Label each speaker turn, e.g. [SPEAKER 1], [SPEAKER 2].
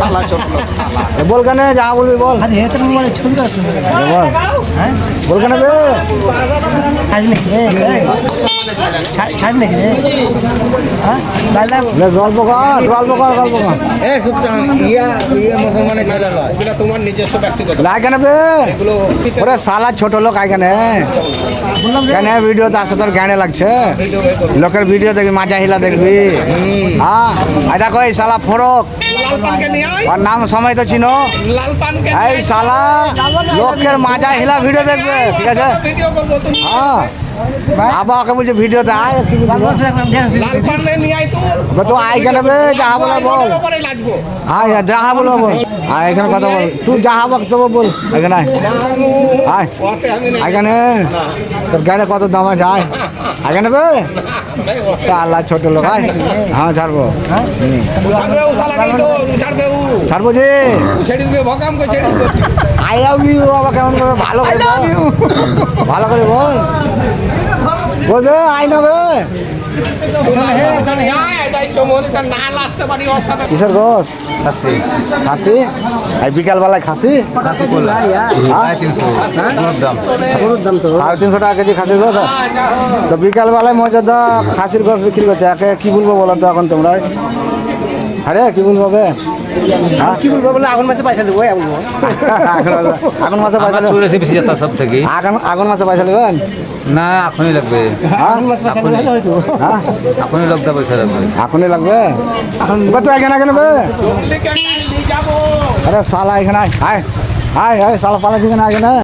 [SPEAKER 1] শালা ছোট লোক শালা।
[SPEAKER 2] বল কেন যা বলবি বল
[SPEAKER 3] আরে এটা মোবাইলে ছবি আছে
[SPEAKER 2] বল
[SPEAKER 3] হ্যাঁ
[SPEAKER 2] বল কেন বে
[SPEAKER 3] ছাড়ি নাকি রে ছাড়ি নাকি রে হ্যাঁ লাইলা
[SPEAKER 2] গল্প কর গল্প কর গল্প কর
[SPEAKER 1] এ সুপ্তা মুসলমানে চলে লয় এগুলো তোমার নিজস্ব ব্যক্তিগত
[SPEAKER 2] লাই কেন বে
[SPEAKER 1] এগুলো
[SPEAKER 2] ওরে শালা ছোট লোক আই কেন কেন ভিডিও তো আসে তোর গানে লাগছে লোকের ভিডিও দেখবি মাজা হিলা দেখবি হ্যাঁ এটা কই শালা ফরক
[SPEAKER 1] লাল পানকে নিয়ে আয়
[SPEAKER 2] ওর নাম সময় তো চিনো
[SPEAKER 1] লাল পানকে
[SPEAKER 2] এই শালা লোকের মাজা হিলা ভিডিও দেখবে ঠিক আছে
[SPEAKER 1] ভিডিও করবো তুমি
[SPEAKER 2] হ্যাঁ আবার ওকে বলছে ভিডিওতে আয় কি বলবি
[SPEAKER 1] লাল পানকে নিয়ে আয়
[SPEAKER 2] তো আয় কেন বে যাহা বলা বল
[SPEAKER 1] করে লাগবো
[SPEAKER 2] আয় যাহা বলবো বল আয় এখানে কথা বল তুই যাহা বক্তব্য বল এখানে আয় আয়
[SPEAKER 1] ওতে আমি না
[SPEAKER 2] এখানে তোর গাড়ি কত দাম আছে আয় এখানে বে শালা ছোট লোক আয় হ্যাঁ ছাড়বো
[SPEAKER 1] ছাড়বে ও শালা কি তো ছাড়বে ও
[SPEAKER 2] ছাড়বো যে
[SPEAKER 1] ছেড়ে দিবে ভকাম করে ছেড়ে দিবে
[SPEAKER 2] আই লাভ ইউ বাবা কেমন করে ভালো করে বল ভালো করে বল বলবে আই নেবে কিসের গোস খাসি এই বিকালবেলায় খাসি সাড়ে 300 টাকা কেজি খাসির গোস তো বিকালবেলায় মজাদা খাসির গোস বিক্রি করছে একে কি বলবো বলো তো এখন তোমরা আরে কি বলবো বে
[SPEAKER 3] কি বলবো বলে আগুন মাসে পয়সা দেবো বলবো
[SPEAKER 2] আগুন মাসে পয়সা
[SPEAKER 4] বেশি যেত সব থেকে
[SPEAKER 2] আগুন মাসে পয়সা নেবেন
[SPEAKER 4] না এখনই লাগবে
[SPEAKER 3] আগুন মাসে পয়সা দেবো হয়তো
[SPEAKER 2] হ্যাঁ
[SPEAKER 4] এখনই লোকটা পয়সা লাগবে
[SPEAKER 2] এখনই লাগবে এখন তো এখানে কেন বে আরে শালা এখানে আয় আয় আয় আয় শালা পালা এখানে আয় না